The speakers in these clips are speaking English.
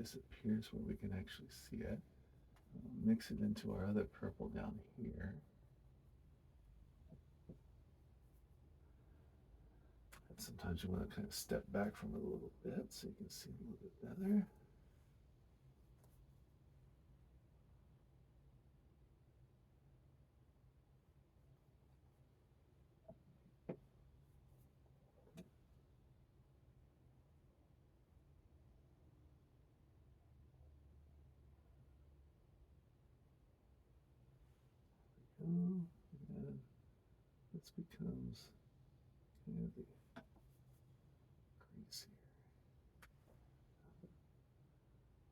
disappears where we can actually see it. Mix it into our other purple down here. And sometimes you want to kind of step back from it a little bit so you can see a little bit better. And this becomes kind of the crease here.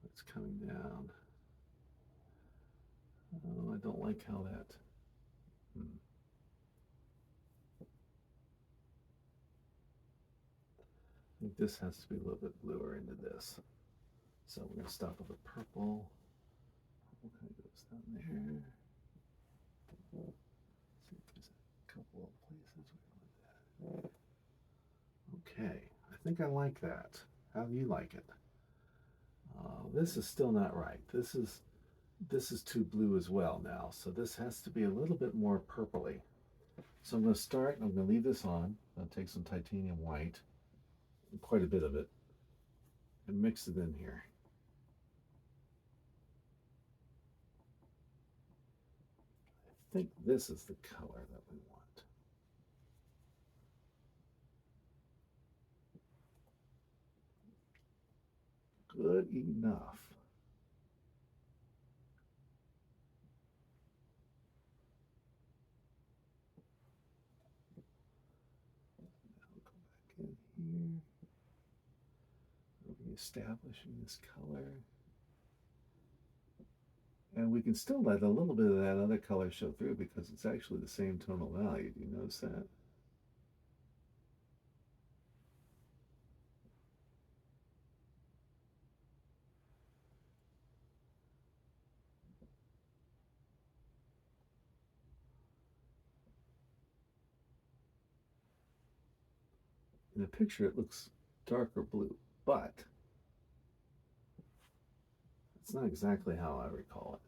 It's coming down. Oh, I don't like how that. I think this has to be a little bit bluer into this. So we're going to start with a purple. Purple kind of goes down there. See if there's a couple of places we want that. Okay, I think I like that. How do you like it? This is still not right. This is too blue as well now. So this has to be a little bit more purpley. So I'm going to start, and I'm going to leave this on. I'm going to take some titanium white, quite a bit of it, and mix it in here. I think this is the color that we want. Good enough. Here. We're establishing this color. And we can still let a little bit of that other color show through because it's actually the same tonal value. Do you notice that? In the picture, it looks darker blue, but it's not exactly how I recall it.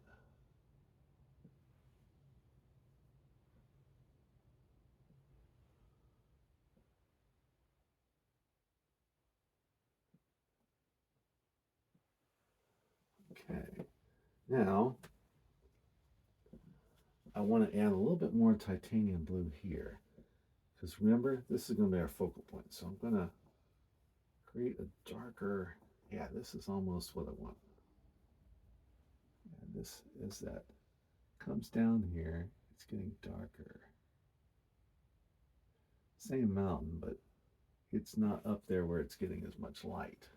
Okay, now I want to add a little bit more titanium blue here because remember, this is going to be our focal point. So I'm going to create a darker, yeah, this is almost what I want. And this is that comes down here, it's getting darker. Same mountain, but it's not up there where it's getting as much light.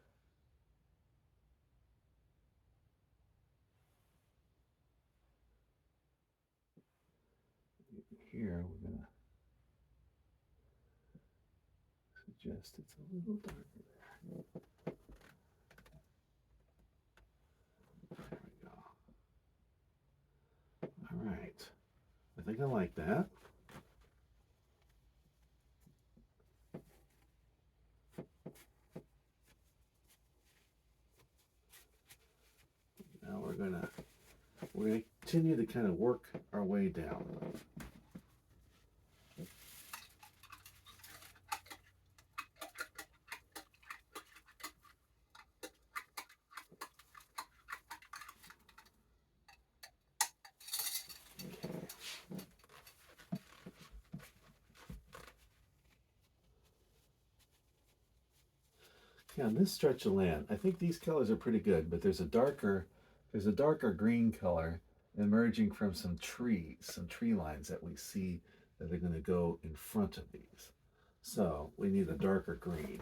Here we're going to suggest it's a little darker there. There we go. All right. I think I like that. Now we're gonna continue to kind of work our way down. Yeah, on this stretch of land, I think these colors are pretty good, but there's a darker green color emerging from some trees, some tree lines that we see that are going to go in front of these. So we need a darker green.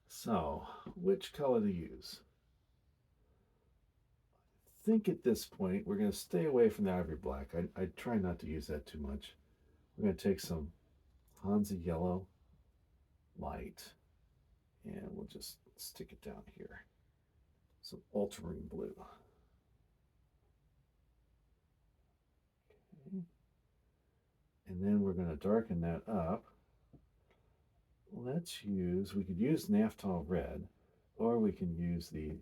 So which color to use? I think at this point we're going to stay away from the ivory black. I try not to use that too much. We're going to take some Hansa yellow light and we'll just stick it down here. Some ultramarine blue. Okay. And then we're going to darken that up. We could use Naphthol red, or we can use the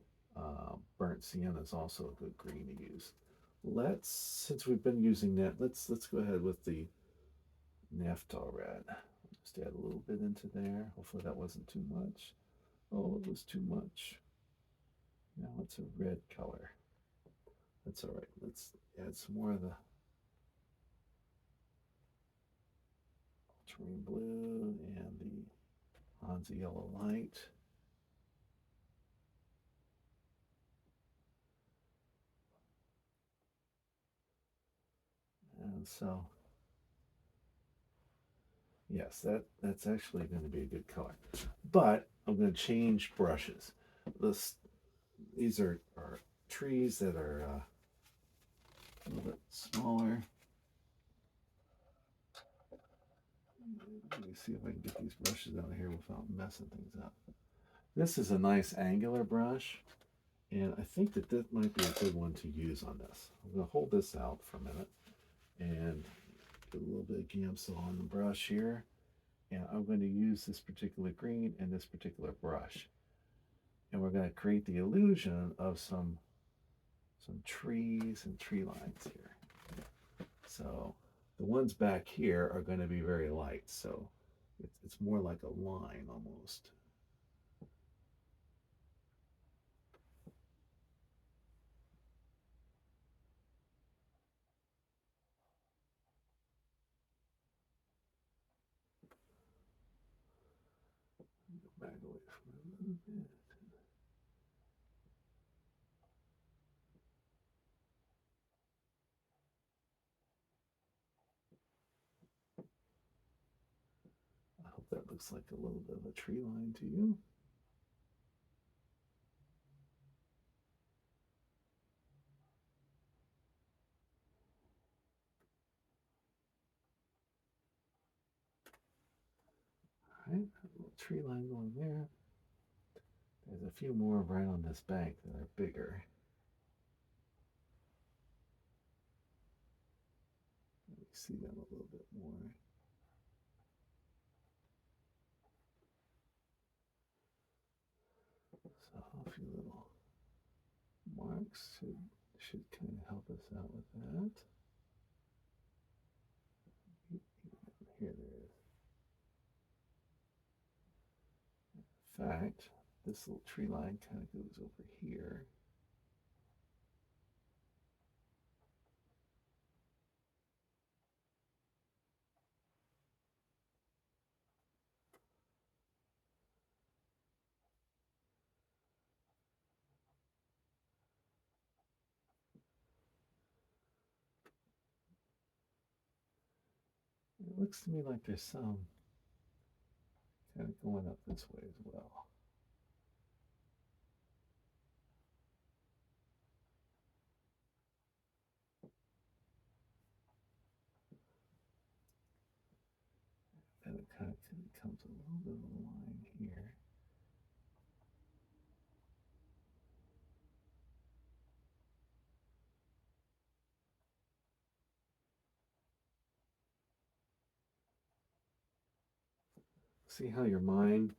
Burnt sienna is also a good green to use. Since we've been using that, let's go ahead with the Naphthol red. Just add a little bit into there. Hopefully that wasn't too much. Oh, it was too much. Now it's a red color. That's all right. Let's add some more of the ultramarine blue and the Hansa yellow light. And so, yes, that's actually going to be a good color. But I'm going to change brushes. These are trees that are a little bit smaller. Let me see if I can get these brushes out of here without messing things up. This is a nice angular brush, and I think that this might be a good one to use on this. I'm going to hold this out for a minute and get a little bit of Gamsol on the brush here. And I'm going to use this particular green and this particular brush. And we're going to create the illusion of some trees and tree lines here. So the ones back here are going to be very light. So it's more like a line almost. Back away from it a little bit. I hope that looks like a little bit of a tree line to you. All right, a little tree line going there. There's a few more right on this bank that are bigger. Let me see them a little bit more. So a few little marks should kind of help us out with that. Here there is. In fact, this little tree line kind of goes over here. It looks to me like there's some kind of going up this way as well. And it kind of comes a little bit of a line here. See how your mind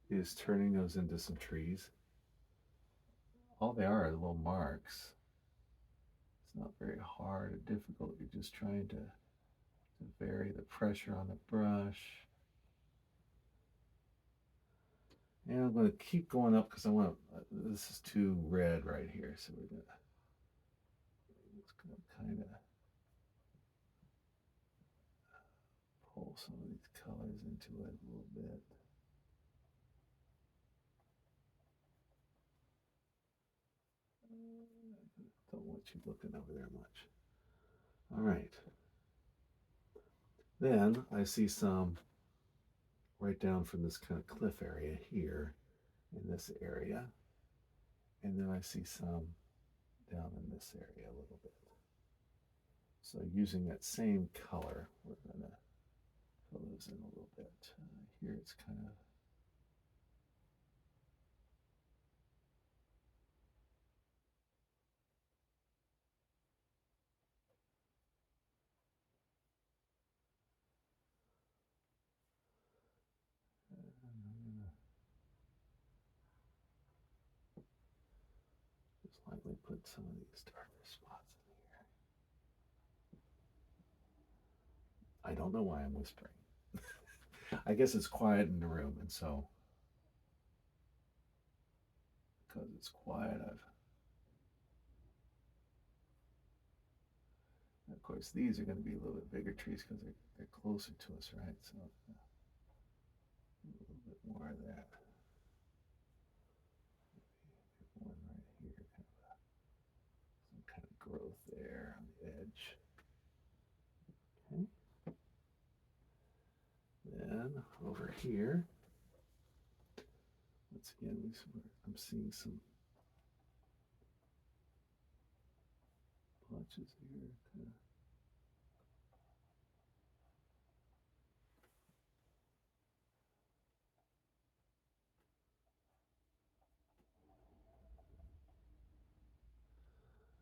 is turning those into some trees? All they are little marks. It's not very hard or difficult. You're just trying to vary the pressure on the brush. And I'm going to keep going up because I want to, this is too red right here. So we're going to kind of pull some of these colors into it a little bit. Don't want you looking over there much. All right. Then I see some right down from this kind of cliff area here in this area. And then I see some down in this area a little bit. So using that same color, we're going to fill those in a little bit. Here it's kind of Lightly put some of these darker spots in here. I don't know why I'm whispering. I guess it's quiet in the room, and so because it's quiet, of course, these are going to be a little bit bigger trees because they're closer to us, right? So a little bit more of that. One right here, some kind of growth there on the edge. Okay. Then over here, once again, I'm seeing some blotches here. Kind of.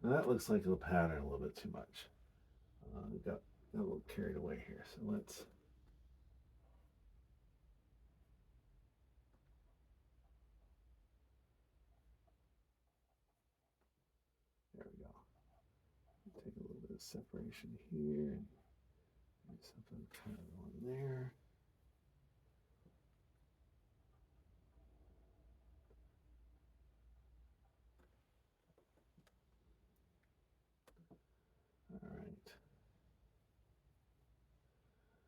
Now that looks like a pattern a little bit too much. Got a little carried away here, so let's. There we go. Take a little bit of separation here and maybe something kind of on there. All right.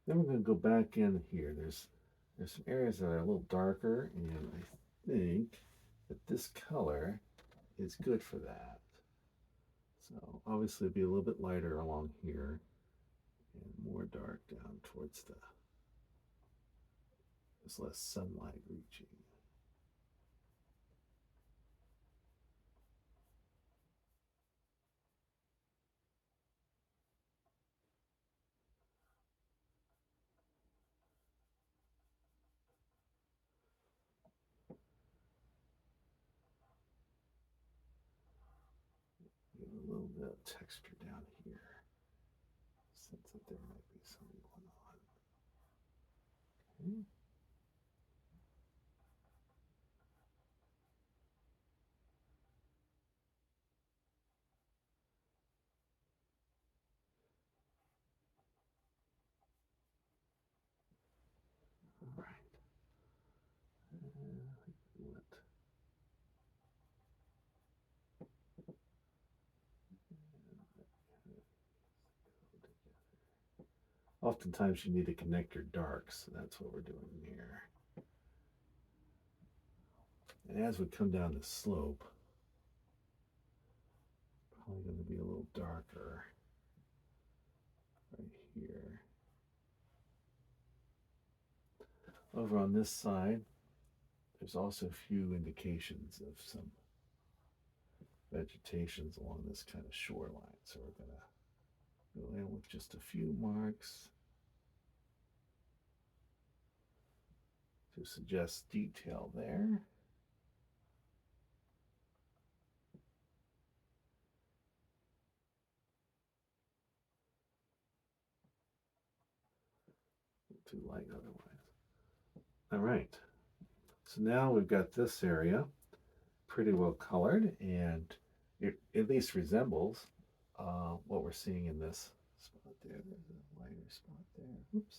Then we're going to go back in here. There's some areas that are a little darker, and I think that this color is good for that. So obviously it'll be a little bit lighter along here and more dark down towards there's less sunlight reaching. Give a little bit of texture down here. Sense that there might be something going on. Okay. All right. Oftentimes you need to connect your darks, so that's what we're doing here. And as we come down the slope, probably going to be a little darker right here. Over on this side, there's also a few indications of some vegetations along this kind of shoreline. So we're going to go in with just a few marks to suggest detail there. Too light otherwise. All right. So now we've got this area pretty well colored, and it at least resembles what we're seeing in this spot there. There's a lighter spot there. Oops.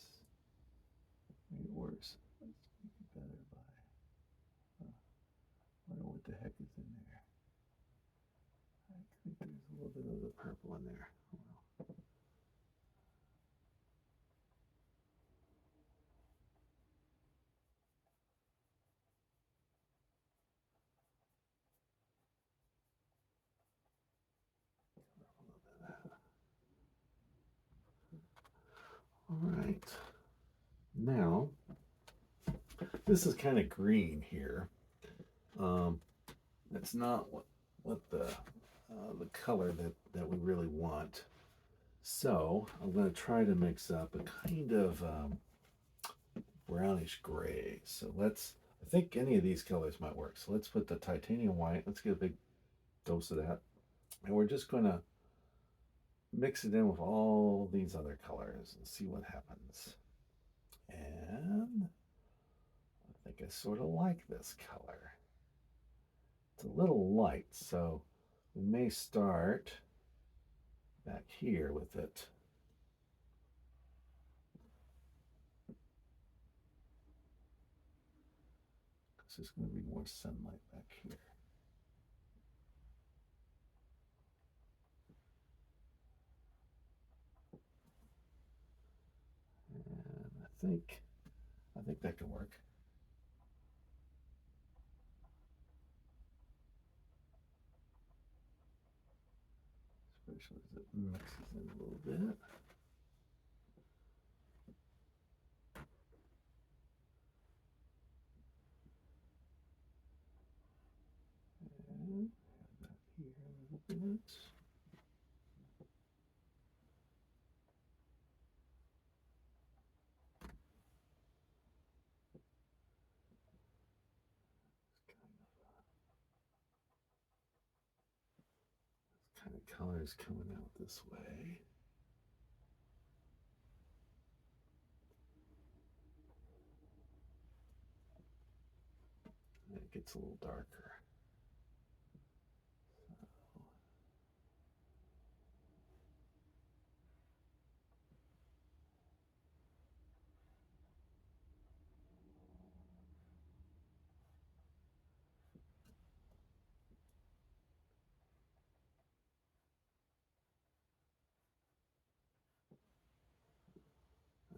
Maybe worse. Let's make it better by. I wonder what the heck is in there. I think there's a little bit of the purple in there. All right. Now, this is kind of green here. That's not what the color that we really want. So I'm going to try to mix up a kind of brownish gray. So I think any of these colors might work. So let's put the titanium white. Let's get a big dose of that. And we're just going to mix it in with all these other colors and see what happens. And I think I sort of like this color. It's a little light, so We may start back here with it. Because there's going to be more sunlight back here. And I think that can work. Especially as it mixes in a little bit. And add that here a little bit. Kind of colors coming out this way. And it gets a little darker.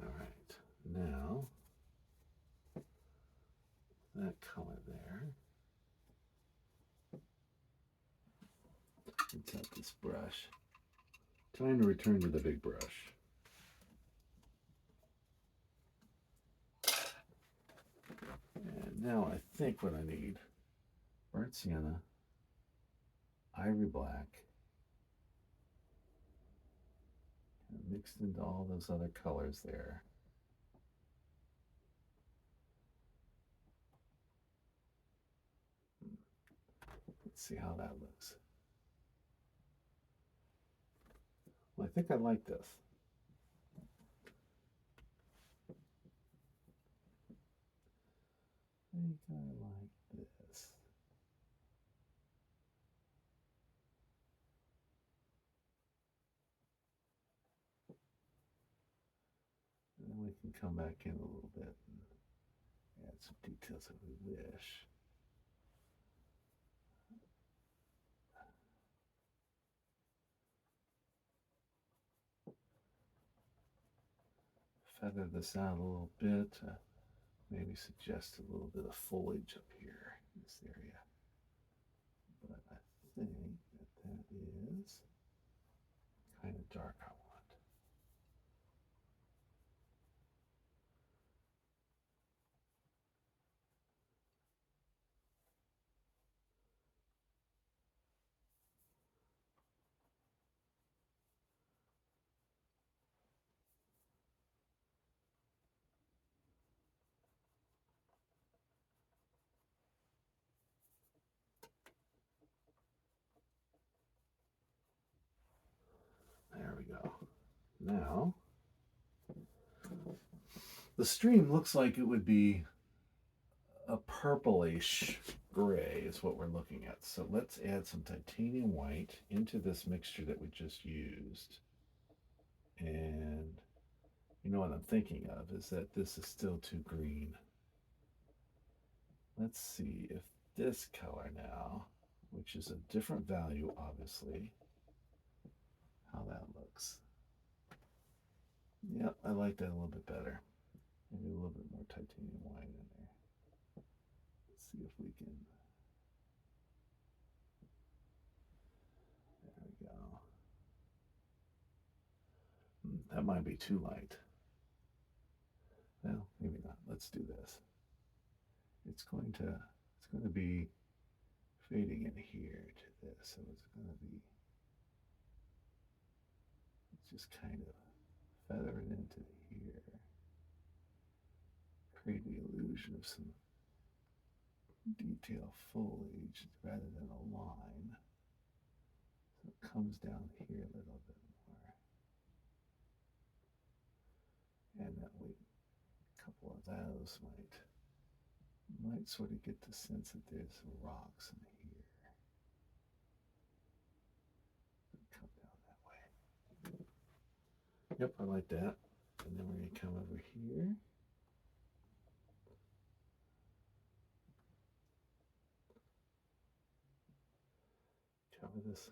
All right, now that color there. Let's have this brush. Time to return to the big brush. And now I think what I need, burnt sienna, ivory black, and mixed into all those other colors there. Let's see how that looks. Well, I think I like this. I think I like this. And then we can come back in a little bit and add some details if we wish. Feather this out a little bit. Maybe suggest a little bit of foliage up here in this area. But I think that is kind of dark I want. There we go. Now, the stream looks like it would be a purplish gray is what we're looking at. So let's add some titanium white into this mixture that we just used. And you know what I'm thinking of is that this is still too green. Let's see if this color now, which is a different value obviously, how that looks. Yep, I like that a little bit better. Maybe a little bit more titanium white in there. Let's see if we can. There we go. That might be too light. Well, maybe not. Let's do this. It's going to be fading in here to this, so it's going to be. Let's just kind of feather it into here. Create the illusion of some detail foliage rather than a line. So it comes down here a little bit more. And that way a couple of those might sort of get the sense that there's some rocks in here. Yep, I like that. And then we're going to come over here. Cover this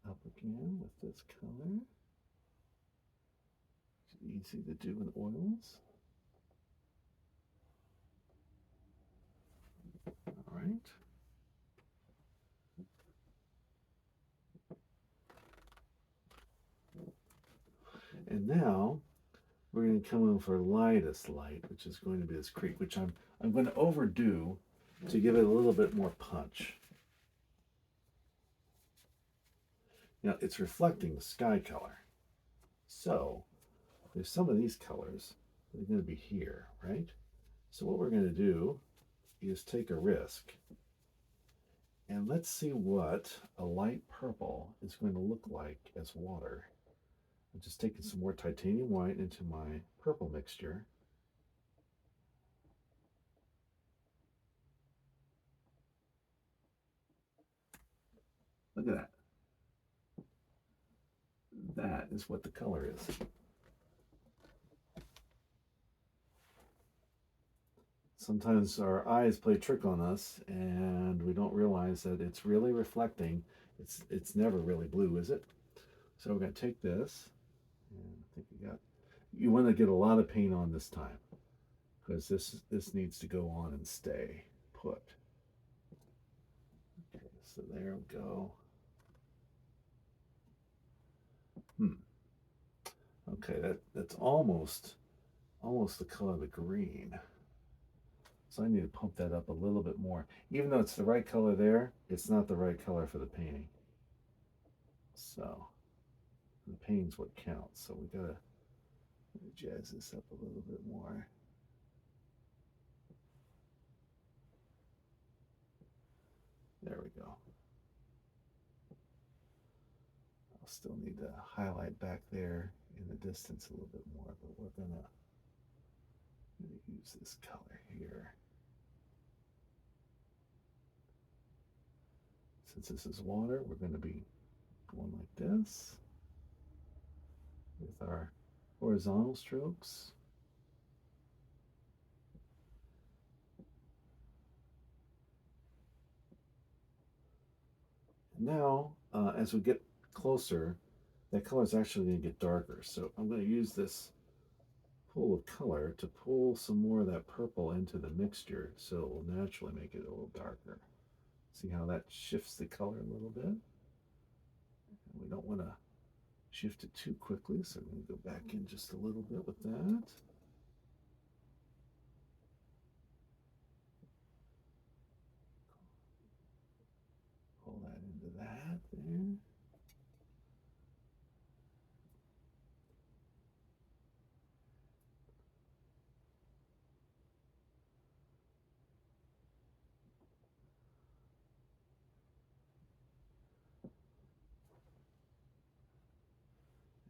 up again with this color. It's easy to do in oils. All right. And now we're going to come in for lightest light, which is going to be this creek, which I'm going to overdo to give it a little bit more punch. Now it's reflecting the sky color. So there's some of these colors that are going to be here, right? So what we're going to do is take a risk. And let's see what a light purple is going to look like as water. I'm just taking some more titanium white into my purple mixture. Look at that. That is what the color is. Sometimes our eyes play trick on us and we don't realize that it's really reflecting. It's never really blue, is it? So we're going to take this, and I think you want to get a lot of paint on this time because this needs to go on and stay put. Okay, so there we go. Okay, that's almost the color of the green. So I need to pump that up a little bit more. Even though it's the right color there, it's not the right color for the painting. So the painting's what counts. So we gotta jazz this up a little bit more. There we go. I'll still need to highlight back there in the distance a little bit more, but we're gonna use this color here. Since this is water, we're going to be going like this with our horizontal strokes. Now, as we get closer, that color is actually going to get darker. So I'm going to use this pool of color to pull some more of that purple into the mixture so it will naturally make it a little darker. See how that shifts the color a little bit? And we don't want to shift it too quickly, so I'm going to go back in just a little bit with that. Pull that into that there.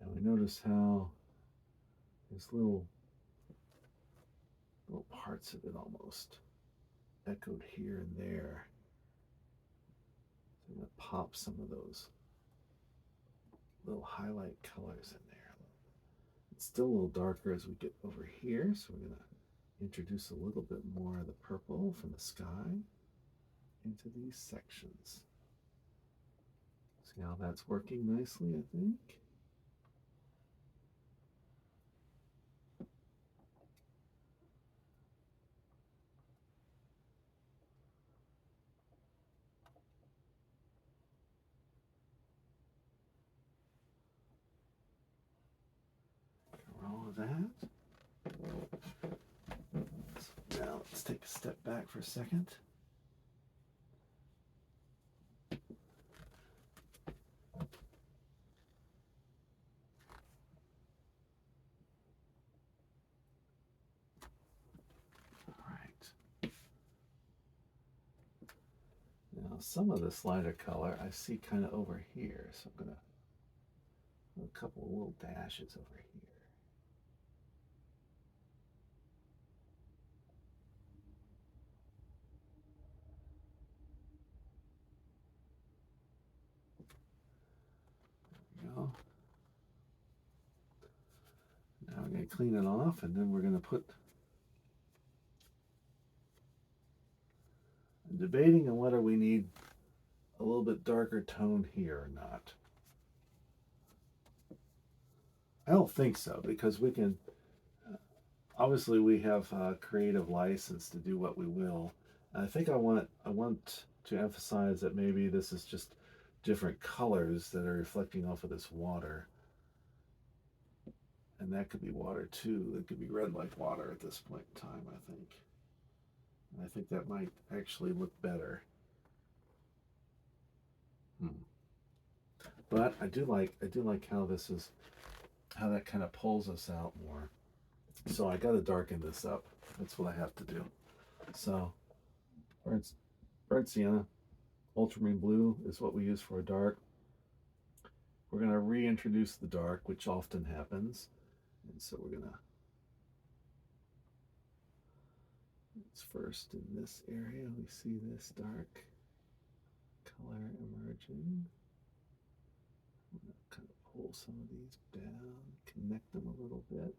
And we notice how there's little parts of it almost echoed here and there. So I'm going to pop some of those little highlight colors in there. It's still a little darker as we get over here, so we're going to introduce a little bit more of the purple from the sky into these sections. See how that's working nicely, I think. All of that. So now let's take a step back for a second. Now some of this lighter color I see kind of over here, so I'm going to put a couple of little dashes over here. There we go. clean it off, and then we're going to put, I'm debating on whether we need a little bit darker tone here or not. I don't think so, because we can, obviously we have creative license to do what we will. And I think I want to emphasize that maybe this is just different colors that are reflecting off of this water. And that could be water too. It could be red like water at this point in time, I think. And I think that might actually look better. But I do like how this is, how that kind of pulls us out more. So I got to darken this up. That's what I have to do. So burnt sienna, ultramarine blue is what we use for a dark. We're going to reintroduce the dark, which often happens. And so we're going to, it's first in this area, we see this dark color emerging. I'm going to kind of pull some of these down, connect them a little bit.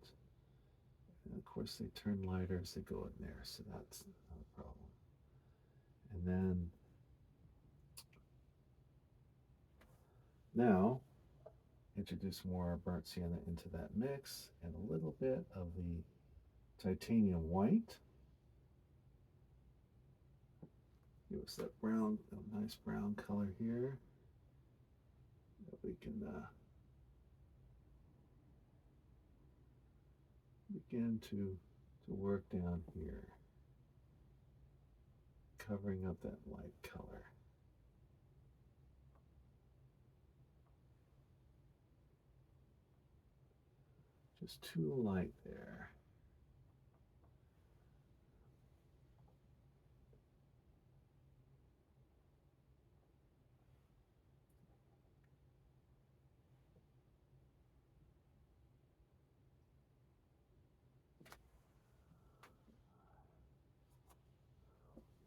And of course they turn lighter as they go in there, so that's not a problem. And then now introduce more burnt sienna into that mix and a little bit of the titanium white. Give us that brown, a nice brown color here that we can begin to work down here, covering up that light color. Just too light there.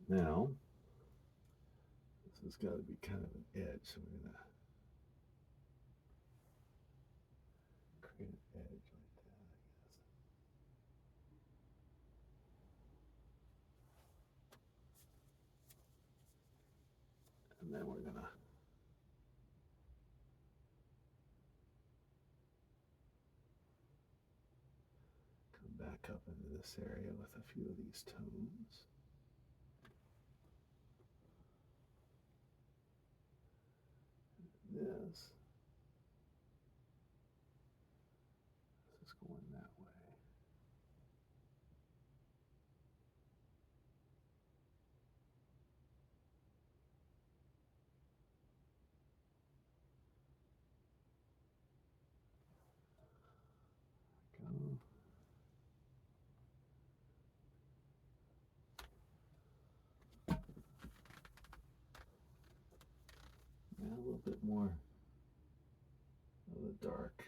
Now, this has got to be kind of an edge, so we're going to create an edge like that, I guess. And then we're going to come back up into this area with a few of these tones. This is going that way. Go. Now a little bit more of the dark.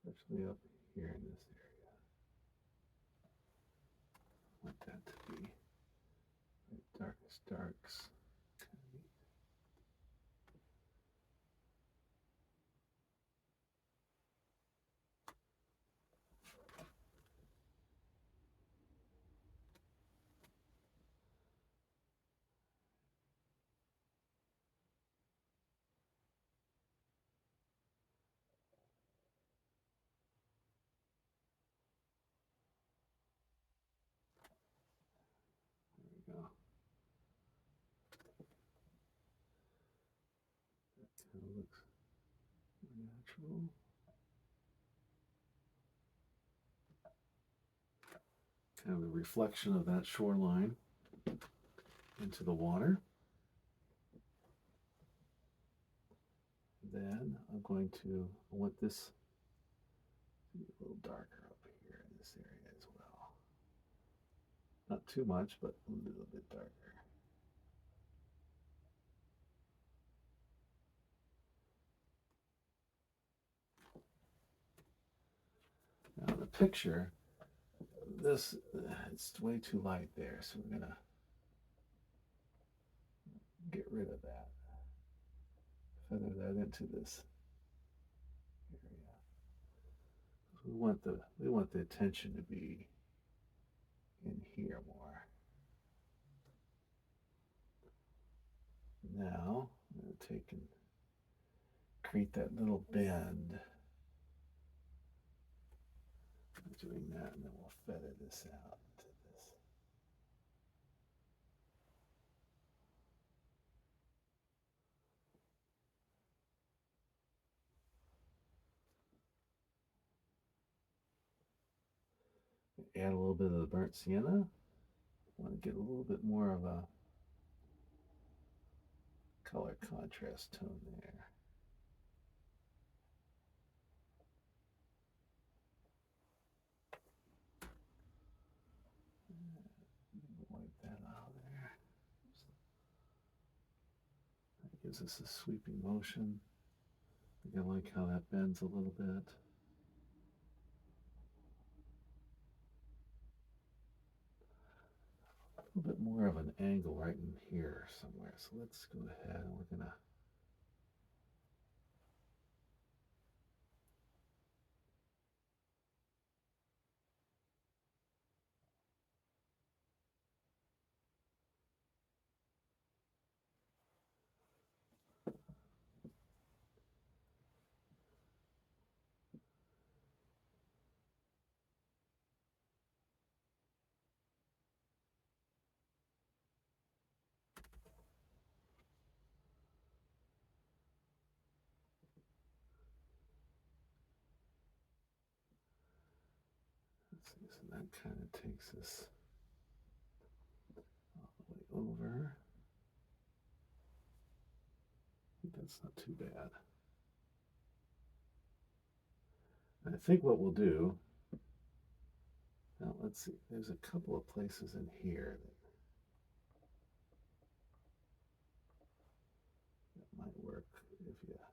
Especially up here in this area. I want that to be the darkest darks. There we go. That kind of looks more natural. Kind of a reflection of that shoreline into the water. Then I'm going to, I want this to be a little darker up here in this area as well. Not too much, but a little bit darker. Now in the picture, this, it's way too light there, so we're gonna get rid of that. Feather that into this area. We want the attention to be in here more. Now I'm going to take and create that little bend. I'm doing that, and then we'll feather this out to this. Add a little bit of the burnt sienna. Want to get a little bit more of a color contrast tone there. Wipe that out of there. That gives us a sweeping motion. I think I like how that bends a little bit. A little bit more of an angle right in here somewhere. So let's go ahead and we're gonna see, so that kind of takes us all the way over. I think that's not too bad. And I think what we'll do, now let's see, there's a couple of places in here that might work if you just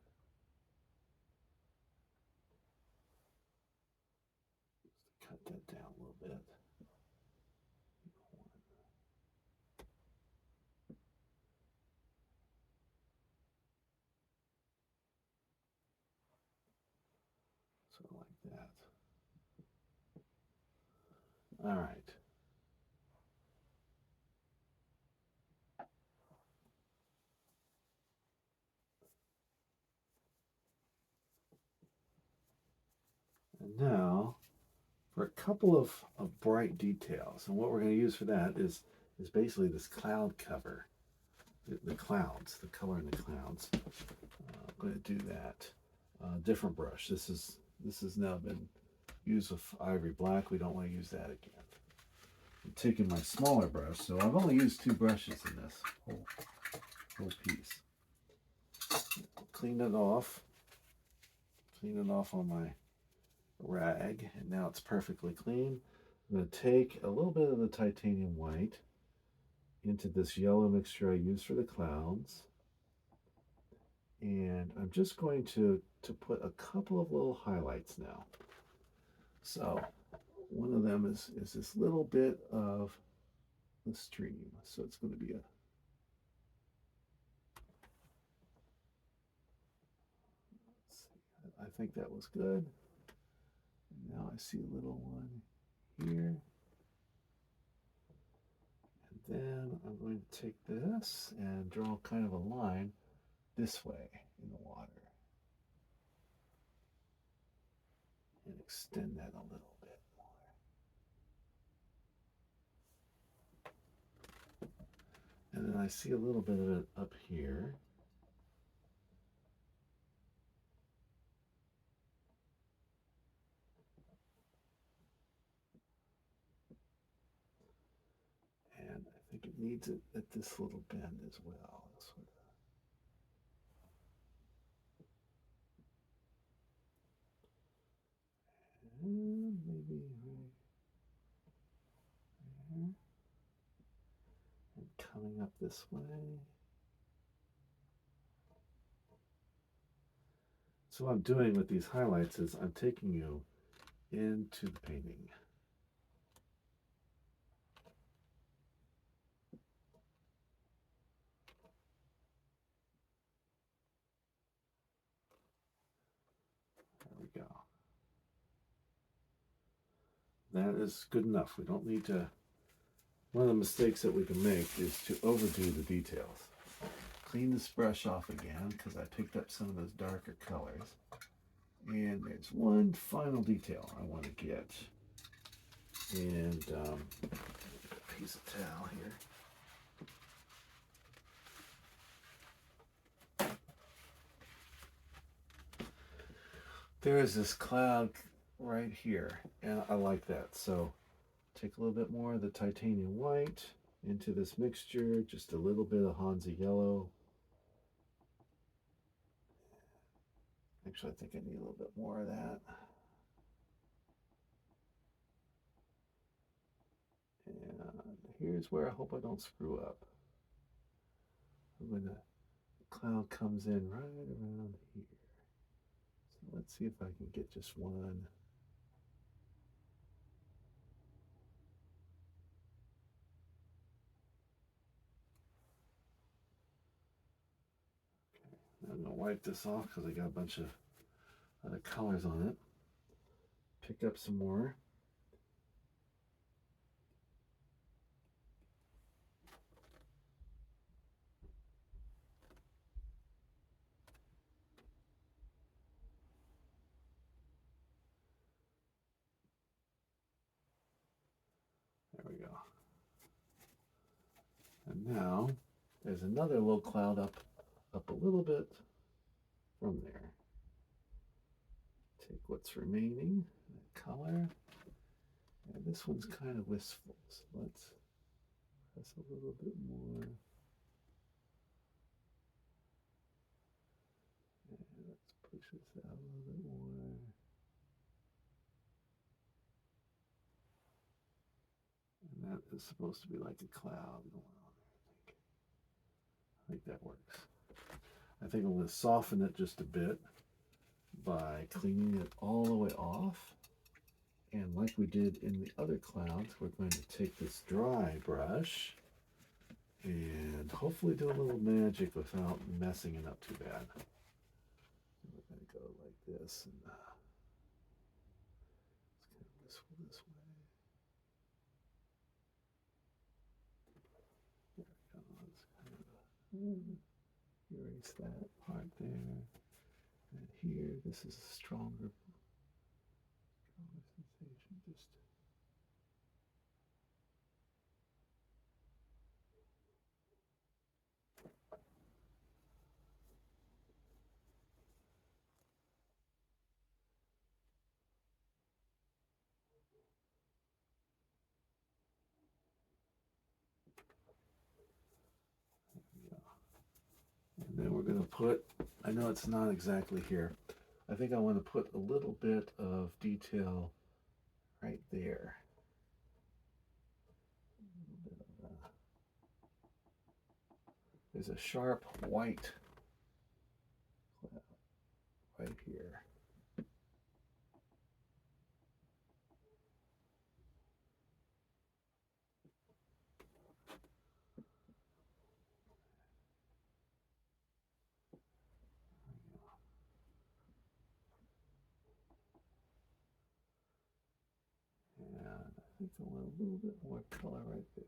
cut that down a little bit. So like that. All right. And now for a couple of bright details. And what we're going to use for that is basically this cloud cover. The clouds, the color in the clouds. I'm going to do that. Different brush. This has now been used with Ivory Black. We don't want to use that again. I'm taking my smaller brush, so I've only used 2 brushes in this whole piece. Clean it off. Clean it off on my rag, and now it's perfectly clean. I'm going to take a little bit of the titanium white into this yellow mixture I used for the clouds, and I'm just going to put a couple of little highlights now. So one of them is this little bit of the stream, so it's going to be I think that was good. Now I see a little one here. And then I'm going to take this and draw kind of a line this way in the water. And extend that a little bit more. And then I see a little bit of it up here. And I think it needs it at this little bend as well. Sort of. And maybe right here. And coming up this way. So what I'm doing with these highlights is I'm taking you into the painting. That is good enough. We don't need to, one of the mistakes that we can make is to overdo the details. Clean this brush off again because I picked up some of those darker colors. And there's one final detail I want to get. And a piece of towel here. There is this cloud right here, and I like that. So take a little bit more of the titanium white into this mixture, just a little bit of Hansa yellow. Actually, I think I need a little bit more of that. And here's where I hope I don't screw up. When the cloud comes in right around here. So let's see if I can get just one. I'm going to wipe this off because I got a bunch of other colors on it. Pick up some more. There we go. And now there's another little cloud up a little bit from there. Take what's remaining, that color, and this one's kind of wistful, so let's press a little bit more. And let's push this out a little bit more. And that is supposed to be like a cloud going on there, I think that works. I think I'm going to soften it just a bit by cleaning it all the way off. And like we did in the other clouds, we're going to take this dry brush and hopefully do a little magic without messing it up too bad. We're going to go like this and let's kind of whistle this way. There we go. Let's kind of erase that part there. And here, this is a stronger sensation. Just and then we're going to put, I know it's not exactly here, I think I want to put a little bit of detail right there. There's a sharp white cloud right here. And I think I want a little bit more color right there.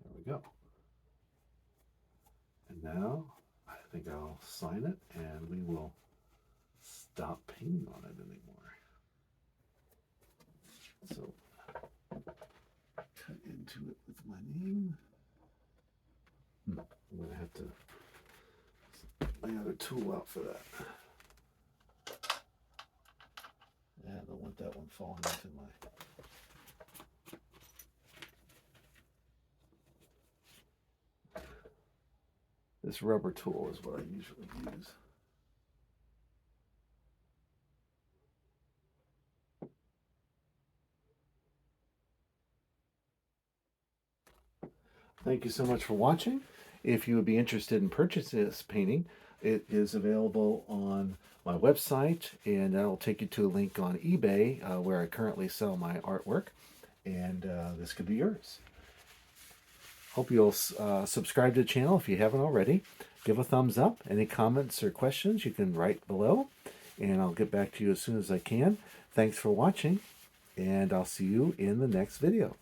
There we go. And now I think I'll sign it and we will stop painting on it anymore. So cut into it with my name. I'm going to have to my other tool out for that. Yeah, I don't want that one falling into my... This rubber tool is what I usually use. Thank you so much for watching. If you would be interested in purchasing this painting, it is available on my website, and that'll take you to a link on eBay where I currently sell my artwork, and this could be yours. Hope you'll subscribe to the channel if you haven't already. Give a thumbs up. Any comments or questions you can write below. and I'll get back to you as soon as I can. Thanks for watching, and I'll see you in the next video.